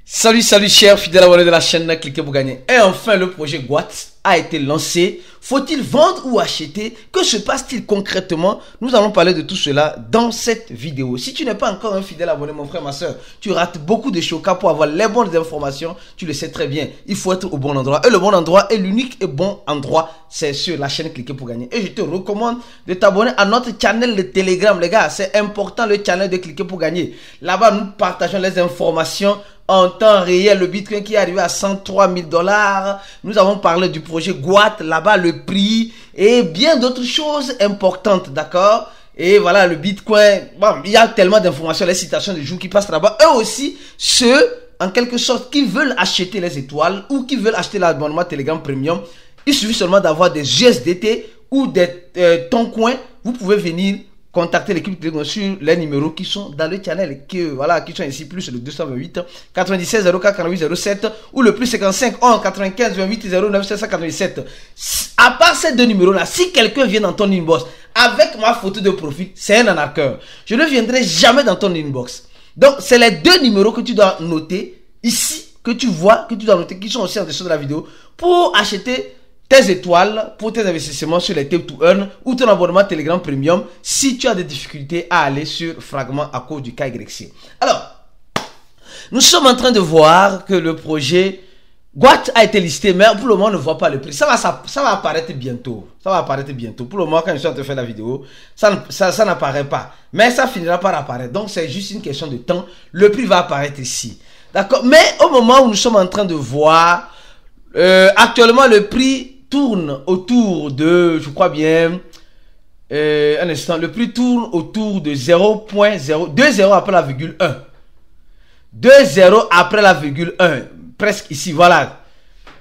Salut chers fidèles abonnés de la chaîne, cliquez pour gagner. Et enfin le projet Guat a été lancé. Faut-il vendre ou acheter? Que se passe-t-il concrètement? Nous allons parler de tout cela dans cette vidéo. Si tu n'es pas encore un fidèle abonné, mon frère, ma soeur, tu rates beaucoup de chocs pour avoir les bonnes informations. Tu le sais très bien, il faut être au bon endroit. Et le bon endroit est l'unique et bon endroit, c'est sur la chaîne cliquez pour gagner. Et je te recommande de t'abonner à notre channel de Telegram, les gars. C'est important, le channel de cliquez pour gagner. Là-bas, nous partageons les informations en temps réel. Le Bitcoin qui est arrivé à 103 000 $. Nous avons parlé du projet Guat, là-bas le prix et bien d'autres choses importantes, d'accord? Et voilà, le Bitcoin, bon, il y a tellement d'informations, les citations du jour qui passent là-bas. Eux aussi, ceux, en quelque sorte, qui veulent acheter les étoiles ou qui veulent acheter l'abonnement Telegram Premium, il suffit seulement d'avoir des USDT ou des Toncoin. Vous pouvez venir contacter l'équipe Telegram sur les numéros qui sont dans le channel, qui sont ici, plus le 228 96 04 48 07 ou le plus 55 11 95 28 09 797. À part ces deux numéros-là, si quelqu'un vient dans ton inbox avec ma photo de profil, c'est un arnaqueur. Je ne viendrai jamais dans ton inbox. Donc, c'est les deux numéros que tu dois noter ici, que tu vois, que tu dois noter, qui sont aussi en dessous de la vidéo, pour acheter tes étoiles pour tes investissements sur les Tape to Earn ou ton abonnement Telegram Premium si tu as des difficultés à aller sur Fragment à cause du KYC. Alors, nous sommes en train de voir que le projet Guat a été listé, mais pour le moment on ne voit pas le prix. Ça va apparaître bientôt. Ça va apparaître bientôt. Pour le moment, quand je suis en train de faire la vidéo, ça n'apparaît pas. Mais ça finira par apparaître. Donc c'est juste une question de temps. Le prix va apparaître ici. D'accord? Mais au moment où nous sommes en train de voir, actuellement le prix tourne autour de, je crois bien, un instant, le prix tourne autour de 0.0, 2 0 après la virgule 1. 2 0 après la virgule 1, presque ici, voilà.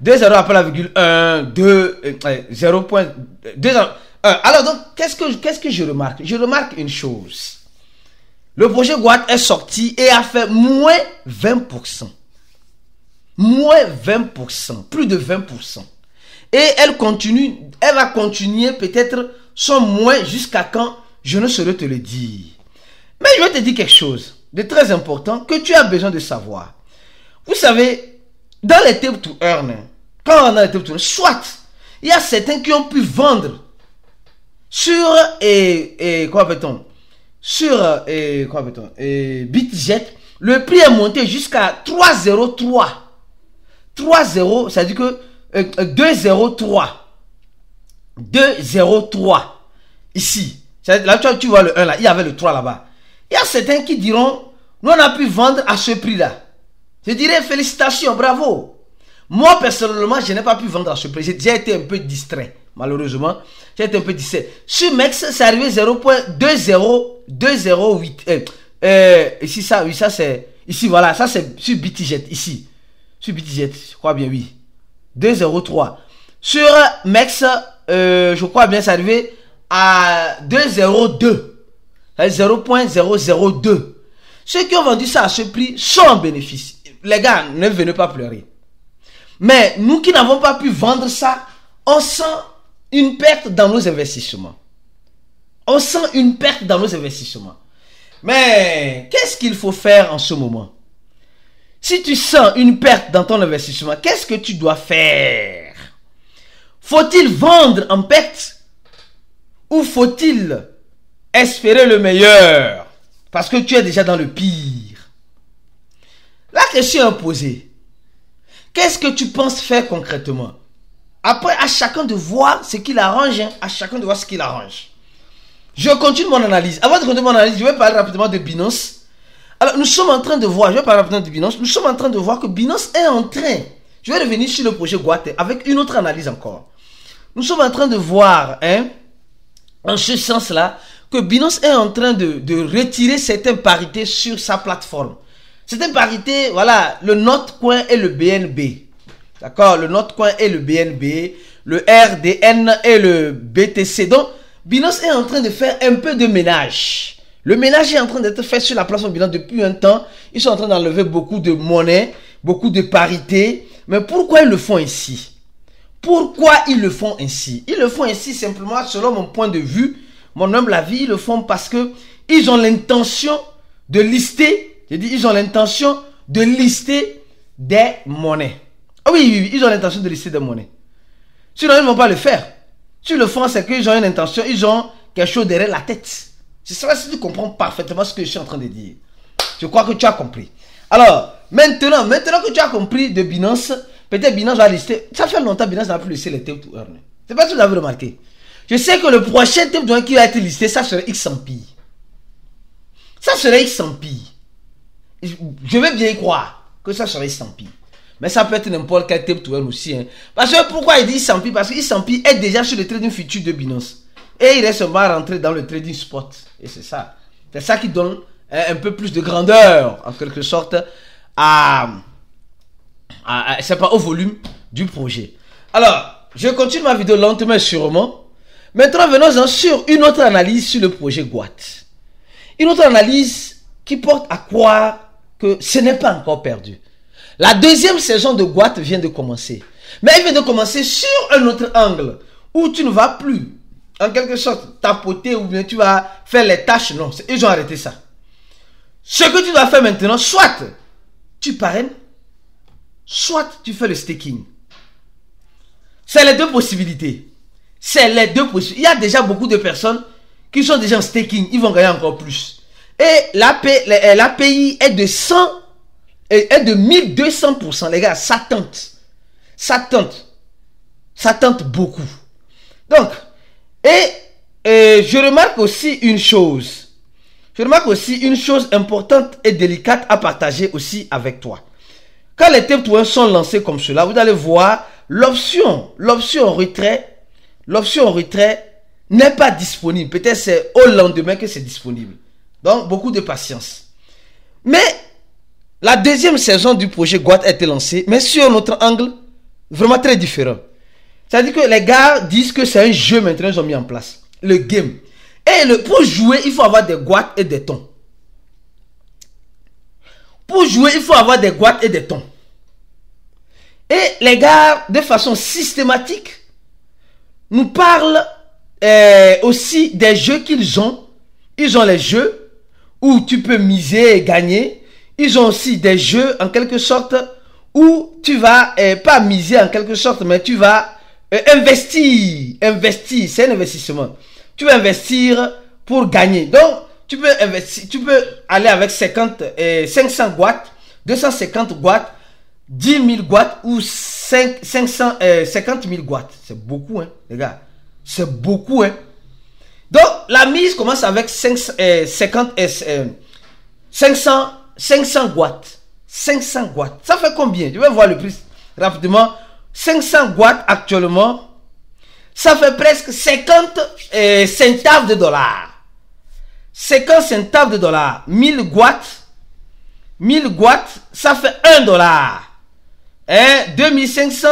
2 0 après la virgule 1, 2, 0.2 1. Alors donc, qu'est-ce que je remarque? Je remarque une chose. Le projet Guat est sorti et a fait moins 20%. Moins 20%, plus de 20%. Et elle va continuer peut-être son moins jusqu'à quand, je ne saurais te le dire. Mais je vais te dire quelque chose de très important que tu as besoin de savoir. Vous savez, dans les Tape to Earn, quand on a les Tape to Earn, soit il y a certains qui ont pu vendre sur BitJet, le prix est monté jusqu'à 3,03. 3,0, ça veut dire que 203 ici, là tu vois le 1 là, il y avait le 3 là-bas. Il y a certains qui diront nous on a pu vendre à ce prix là. Je dirais félicitations, bravo. Moi personnellement je n'ai pas pu vendre à ce prix. J'ai été un peu distrait, malheureusement. J'ai été un peu distrait. Sur Mex c'est arrivé 0.208. Ici ça, oui, ça c'est ici, voilà, ça c'est sur BitJet ici. Sur BitJet, je crois bien, oui. 2,03. Sur Mex, je crois bien, c'est arrivé à 2,02. 0.002. Ceux qui ont vendu ça à ce prix sont en bénéfice. Les gars, ne venez pas pleurer. Mais nous qui n'avons pas pu vendre ça, on sent une perte dans nos investissements. On sent une perte dans nos investissements. Mais qu'est-ce qu'il faut faire en ce moment? Si tu sens une perte dans ton investissement, qu'est-ce que tu dois faire? Faut-il vendre en perte? Ou faut-il espérer le meilleur? Parce que tu es déjà dans le pire. La question est posée. Qu'est-ce que tu penses faire concrètement? Après, à chacun de voir ce qu'il arrange. À chacun de voir ce qu'il arrange. Je continue mon analyse. Avant de continuer mon analyse, je vais parler rapidement de Binance. Alors, nous sommes en train de voir, je vais parler rapidement de Binance, nous sommes en train de voir que Binance est en train, je vais revenir sur le projet Guat avec une autre analyse encore. Nous sommes en train de voir, en ce sens-là, que Binance est en train de retirer certaines parités sur sa plateforme. Certaines parités, voilà, le Notcoin et le BNB. D'accord, le Notcoin et le BNB, le RDN et le BTC. Donc, Binance est en train de faire un peu de ménage. Le ménage est en train d'être fait sur la plateforme Binance depuis un temps. Ils sont en train d'enlever beaucoup de monnaie, beaucoup de parités. Mais pourquoi ils le font ainsi? Pourquoi ils le font ainsi? Ils le font ainsi simplement, selon mon point de vue, mon humble avis, ils le font parce que ils ont l'intention de lister, ils ont l'intention de lister des monnaies. Ah oui, oui, oui, ils ont l'intention de lister des monnaies. Sinon, ils ne vont pas le faire. Si le font, c'est qu'ils ont une intention, ils ont quelque chose derrière la tête. C'est ça, si tu comprends parfaitement ce que je suis en train de dire. Je crois que tu as compris. Alors, maintenant que tu as compris de Binance, peut-être Binance va lister. Ça fait longtemps que Binance n'a plus listé les Tape to Earn. C'est pas si vous l'avez remarqué. Je sais que le prochain Tape to Earn qui va être listé, ça serait XMP. Ça serait XMP. Je veux bien y croire que ça serait XMP. Mais ça peut être n'importe quel Tape to Earn aussi. Hein. Parce que pourquoi il dit XMP? Parce que XMP est déjà sur le trading futur de Binance. Et il est seulement rentré dans le trading spot. Et c'est ça. C'est ça qui donne un peu plus de grandeur, en quelque sorte, c'est pas au volume du projet. Alors, je continue ma vidéo lentement et sûrement. Maintenant, venons-en sur une autre analyse sur le projet GWAT. Une autre analyse qui porte à croire que ce n'est pas encore perdu. La deuxième saison de GWAT vient de commencer. Mais elle vient de commencer sur un autre angle, où tu ne vas plus, en quelque sorte, tapoter ou bien tu vas faire les tâches. Non, ils ont arrêté ça. Ce que tu dois faire maintenant, soit tu parraines, soit tu fais le staking. C'est les deux possibilités. C'est les deux possibilités. Il y a déjà beaucoup de personnes qui sont déjà en staking. Ils vont gagner encore plus. Et l'API est de 100, est de 1200%. Les gars, ça tente. Ça tente. Ça tente beaucoup. Donc, je remarque aussi une chose. Je remarque aussi une chose importante et délicate à partager aussi avec toi. Quand les Tape to Earn sont lancés comme cela, vous allez voir l'option retrait n'est pas disponible. Peut-être c'est au lendemain que c'est disponible. Donc, beaucoup de patience. Mais, la deuxième saison du projet GWAT a été lancée, mais sur notre angle, vraiment très différent. C'est-à-dire que les gars disent que c'est un jeu maintenant qu'ils ont mis en place. Le game. Et pour jouer, il faut avoir des GWAT et des tons. Pour jouer, il faut avoir des GWAT et des tons. Et les gars, de façon systématique, nous parlent aussi des jeux qu'ils ont. Ils ont les jeux où tu peux miser et gagner. Ils ont aussi des jeux, en quelque sorte, où tu vas, pas miser en quelque sorte, mais tu vas investir. Investir, c'est un investissement. Tu vas investir pour gagner. Donc, tu peux investir, tu peux aller avec 500 GWAT, 250 GWAT, 10 000 GWAT ou 50 000 GWAT. C'est beaucoup, hein, les gars. C'est beaucoup, hein. Donc, la mise commence avec 500 GWAT. 500 GWAT. Ça fait combien? Je vais voir le prix rapidement. 500 GWAT actuellement. Ça fait presque 50 centaves de dollars. 50 centaves de dollars. 1000 GWAT. 1000 GWAT, ça fait 1 dollar. 2500,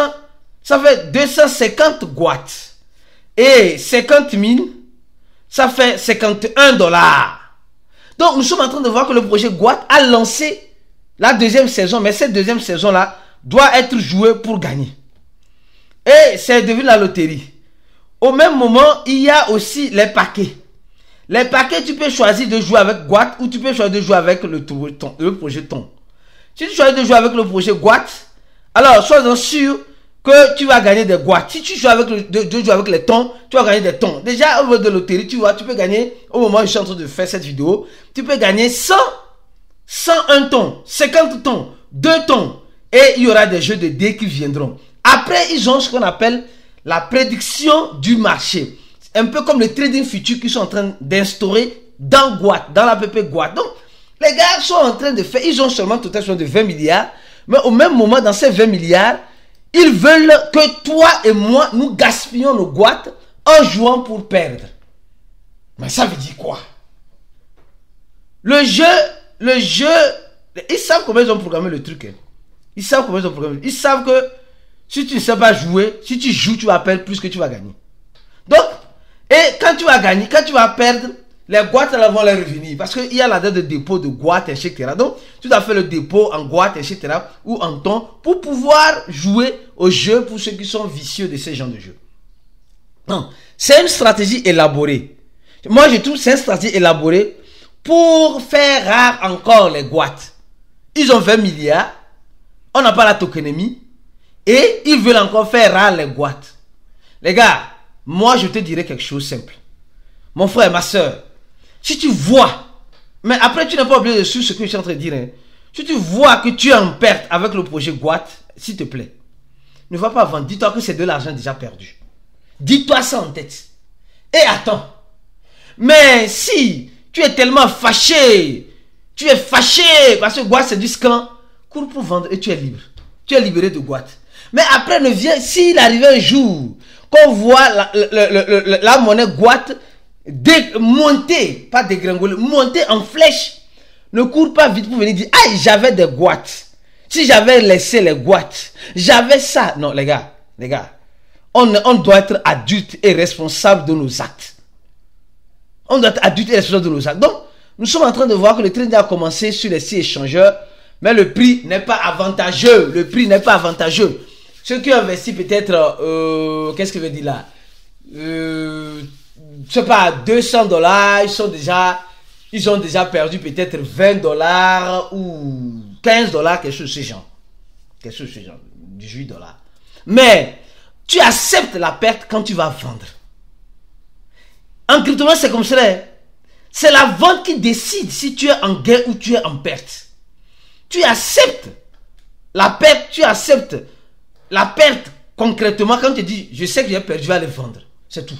ça fait 250 GWAT. Et 50 000, ça fait 51 dollars. Donc, nous sommes en train de voir que le projet GWAT a lancé la deuxième saison. Mais cette deuxième saison-là doit être jouée pour gagner. Et c'est devenu la loterie. Au même moment, il y a aussi les paquets. Les paquets, tu peux choisir de jouer avec GWAT ou tu peux choisir de jouer avec le projet ton. Si tu choisis de jouer avec le projet GWAT, alors sois sûr que tu vas gagner des GWAT. Si tu joues avec de jouer avec les tons, tu vas gagner des tons. Déjà, au niveau de loterie, tu vois, tu peux gagner, au moment où je suis en train de faire cette vidéo, tu peux gagner 101 tons, 50 tons, 2 tons. Et il y aura des jeux de dés qui viendront. Après, ils ont ce qu'on appelle la prédiction du marché. Un peu comme le trading futur qu'ils sont en train d'instaurer dans GWAT, dans l'app GWAT. Donc, les gars sont en train de faire, ils ont seulement totalement de 20 milliards. Mais au même moment, dans ces 20 milliards, ils veulent que toi et moi, nous gaspillons nos GWAT en jouant pour perdre. Mais ça veut dire quoi? Le jeu, ils savent comment ils ont programmé le truc. Hein. Ils savent comment ils ont programmé. Ils savent que si tu ne sais pas jouer, si tu joues, tu vas perdre plus que tu vas gagner. Donc, et quand tu vas gagner, quand tu vas perdre, les GWAT là vont les revenir. Parce qu'il y a la date de dépôt de GWAT, etc. Donc, tu dois faire le dépôt en GWAT, etc. ou en ton pour pouvoir jouer au jeu pour ceux qui sont vicieux de ces genres de jeux. Non, c'est une stratégie élaborée. Moi, je trouve que c'est une stratégie élaborée pour faire rare encore les GWAT. Ils ont 20 milliards. on n'a pas la tokenomie et ils veulent encore faire rare les boîtes. Les gars, moi je te dirais quelque chose simple. Mon frère, ma soeur, si tu vois, mais après tu n'es pas obligé de suivre ce que je suis en train de dire. Hein. Si tu vois que tu es en perte avec le projet Guat, s'il te plaît, ne va pas vendre. Dis-toi que c'est de l'argent déjà perdu. Dis-toi ça en tête. Et attends. Mais si tu es tellement fâché, tu es fâché parce que Guat c'est du scam, cours pour vendre et tu es libre. Tu es libéré de Guat. Mais après, ne viens, s'il arrive un jour qu'on voit la monnaie Guat monter, pas dégringoler, monter en flèche, ne cours pas vite pour venir dire, ah, j'avais des Guat. Si j'avais laissé les Guat, j'avais ça. Non, les gars, on doit être adulte et responsable de nos actes. On doit être adulte et responsable de nos actes. Donc, nous sommes en train de voir que le trading a commencé sur les 6 échangeurs, mais le prix n'est pas avantageux. Le prix n'est pas avantageux. Ceux qui ont investi peut-être, qu'est-ce que je veux dire là, je sais pas, $200, ils ont déjà perdu peut-être $20 ou $15, quelque chose de ce genre. Quelque chose de ce genre, $18. Mais, tu acceptes la perte quand tu vas vendre. En crypto, c'est comme cela. C'est la vente qui décide si tu es en gain ou tu es en perte. Tu acceptes la perte, concrètement quand tu dis, je sais que j'ai perdu, je vais aller vendre. C'est tout.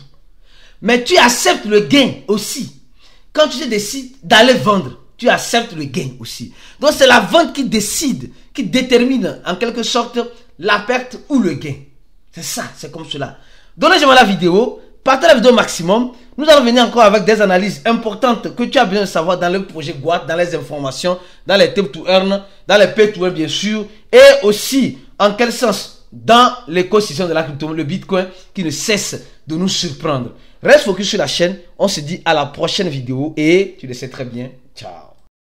Mais tu acceptes le gain aussi. Quand tu décides d'aller vendre, tu acceptes le gain aussi. Donc c'est la vente qui décide, qui détermine en quelque sorte la perte ou le gain. C'est ça, c'est comme cela. Donnez-moi la vidéo, partagez la vidéo au maximum. Nous allons venir encore avec des analyses importantes que tu as besoin de savoir dans le projet Guat, dans les informations, dans les Tip to Earn, dans les Pay to Earn bien sûr, et aussi en quel sens dans l'écosystème de la crypto, le Bitcoin qui ne cesse de nous surprendre. Reste focus sur la chaîne, on se dit à la prochaine vidéo et tu le sais très bien, ciao.